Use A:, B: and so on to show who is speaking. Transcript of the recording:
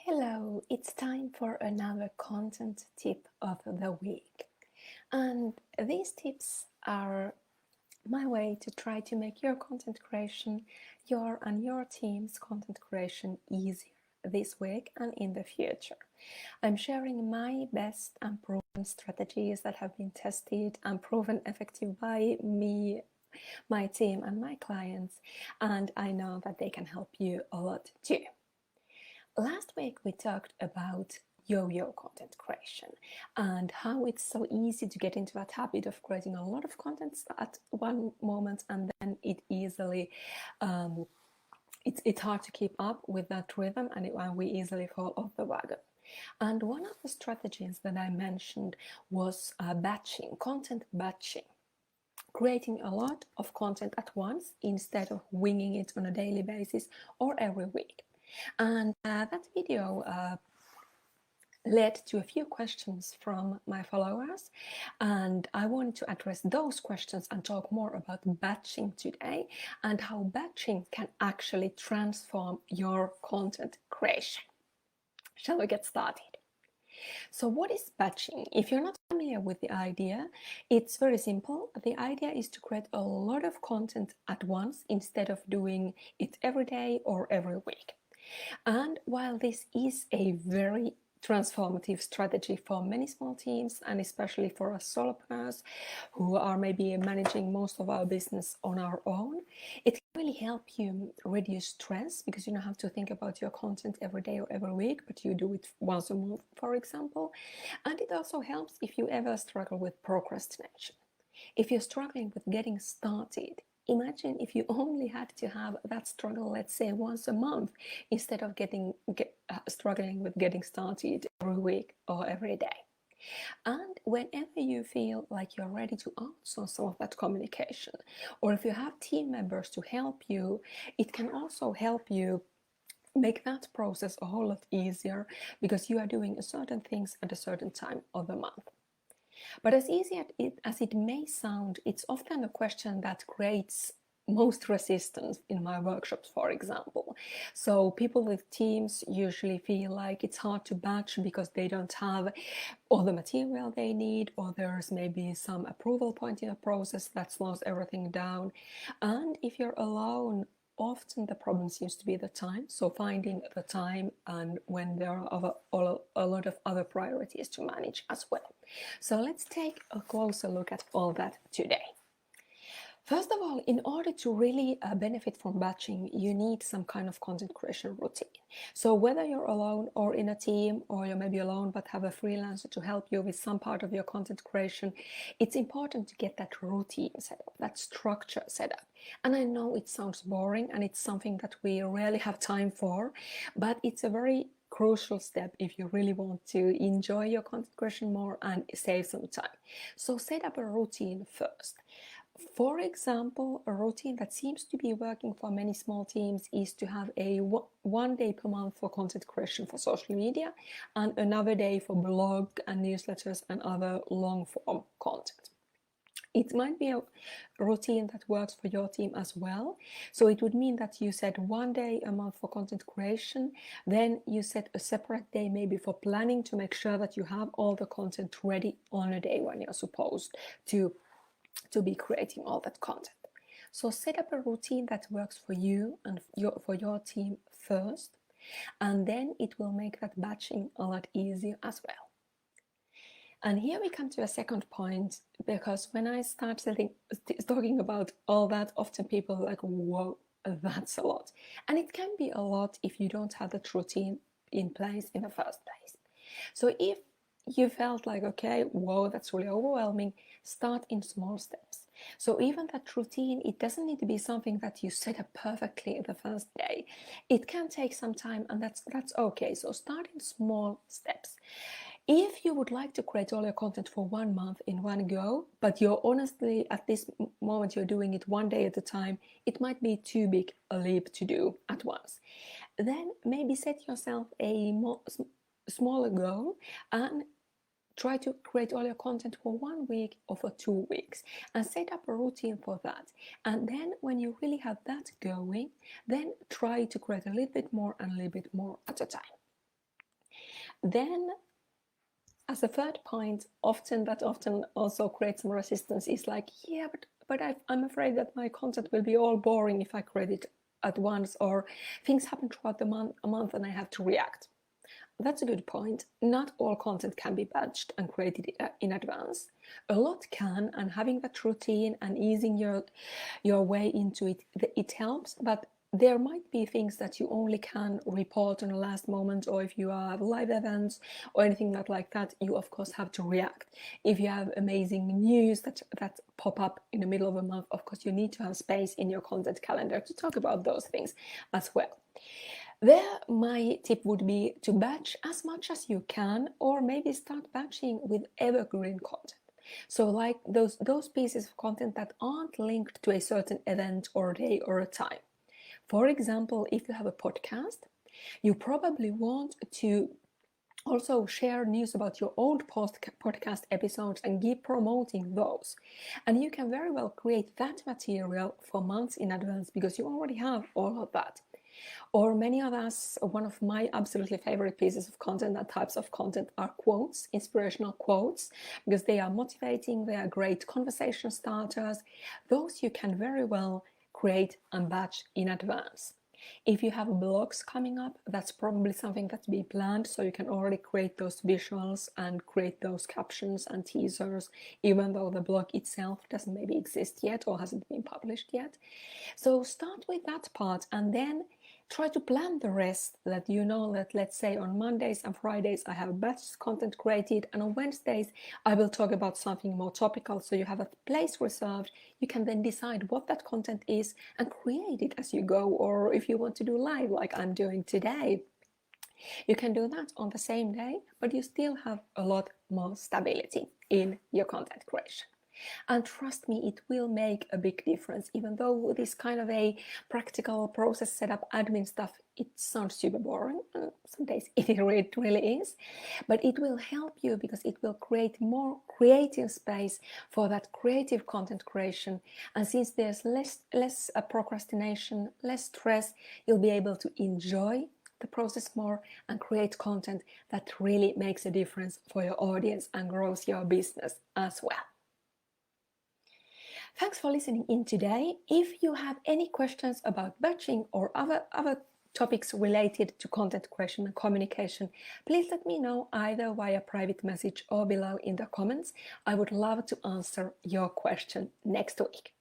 A: Hello, it's time for another content tip of the week. And these tips are my way to try to make your content creation, your and your team's content creation easier this week and in the future. I'm sharing my best and proven strategies that have been tested and proven effective by me, my team, and my clients, and I know that they can help you a lot too. Last week we talked about yo-yo content creation and how it's so easy to get into that habit of creating a lot of content at one moment, and then it's hard to keep up with that rhythm, and we easily fall off the wagon. And one of the strategies that I mentioned was batching, content batching, creating a lot of content at once instead of winging it on a daily basis or every week. And that video led to a few questions from my followers, and I wanted to address those questions and talk more about batching today and how batching can actually transform your content creation. Shall we get started? So what is batching? If you're not familiar with the idea, it's very simple. The idea is to create a lot of content at once instead of doing it every day or every week. And while this is a very transformative strategy for many small teams, and especially for us solopreneurs who are maybe managing most of our business on our own, it can really help you reduce stress because you don't have to think about your content every day or every week, but you do it once a month, for example. And it also helps if you ever struggle with procrastination. If you're struggling with getting started, imagine if you only had to have that struggle, let's say, once a month instead of struggling with getting started every week or every day. And whenever you feel like you're ready to outsource some of that communication, or if you have team members to help you, it can also help you make that process a whole lot easier because you are doing certain things at a certain time of the month. But as easy as it may sound, it's often a question that creates most resistance in my workshops, for example. So people with teams usually feel like it's hard to batch because they don't have all the material they need, or there's maybe some approval point in the process that slows everything down. And if you're alone, often the problem seems to be the time. So finding the time, and when there are a lot of other priorities to manage as well. So let's take a closer look at all that today. First of all, in order to really benefit from batching, you need some kind of content creation routine. So whether you're alone or in a team, or you're maybe alone but have a freelancer to help you with some part of your content creation, it's important to get that routine set up, that structure set up. And I know it sounds boring and it's something that we rarely have time for, but it's a very crucial step if you really want to enjoy your content creation more and save some time. So set up a routine first. For example, a routine that seems to be working for many small teams is to have a one day per month for content creation for social media and another day for blog and newsletters and other long form content. It might be a routine that works for your team as well. So it would mean that you set one day a month for content creation, then you set a separate day maybe for planning to make sure that you have all the content ready on a day when you're supposed to be creating all that content. So set up a routine that works for you and for your team first, and then it will make that batching a lot easier as well. And here we come to a second point, because when I start talking about all that, often people are like, whoa, that's a lot. And it can be a lot if you don't have that routine in place in the first place. So if you felt like, okay, whoa, that's really overwhelming, start in small steps. So even that routine, it doesn't need to be something that you set up perfectly the first day. It can take some time, and that's okay. So start in small steps. If you would like to create all your content for 1 month in one go, but you're honestly at this moment you're doing it one day at a time, it might be too big a leap to do at once. Then maybe set yourself a smaller goal and try to create all your content for 1 week or for 2 weeks, and set up a routine for that. And then when you really have that going, then try to create a little bit more and a little bit more at a time. Then, as a third point, often also creates some resistance is like, yeah, but I'm afraid that my content will be all boring if I create it at once, or things happen throughout the month and I have to react. That's a good point. Not all content can be batched and created in advance. A lot can, and having that routine and easing your way into it helps, but there might be things that you only can report in the last moment, or if you have live events or anything like that, you of course have to react. If you have amazing news that pop up in the middle of a month, of course you need to have space in your content calendar to talk about those things as well. There, my tip would be to batch as much as you can, or maybe start batching with evergreen content. So like those pieces of content that aren't linked to a certain event or day or a time. For example, if you have a podcast, you probably want to also share news about your old podcast episodes and keep promoting those. And you can very well create that material for months in advance because you already have all of that. Or many of us, one of my absolutely favorite pieces of content and types of content are quotes, inspirational quotes, because they are motivating, they are great conversation starters. Those you can very well create and batch in advance. If you have blogs coming up, that's probably something that's being planned, so you can already create those visuals and create those captions and teasers, even though the blog itself doesn't maybe exist yet or hasn't been published yet. So start with that part and then try to plan the rest, that you know that, let's say, on Mondays and Fridays I have batch content created, and on Wednesdays I will talk about something more topical, so you have a place reserved. You can then decide what that content is and create it as you go, or if you want to do live like I'm doing today, you can do that on the same day, but you still have a lot more stability in your content creation. And trust me, it will make a big difference. Even though this kind of a practical process setup admin stuff, it sounds super boring, and some days it really is, but it will help you because it will create more creative space for that creative content creation. And since there's less procrastination, less stress, you'll be able to enjoy the process more and create content that really makes a difference for your audience and grows your business as well. Thanks for listening in today. If you have any questions about batching or other topics related to content creation and communication, please let me know either via private message or below in the comments. I would love to answer your question next week.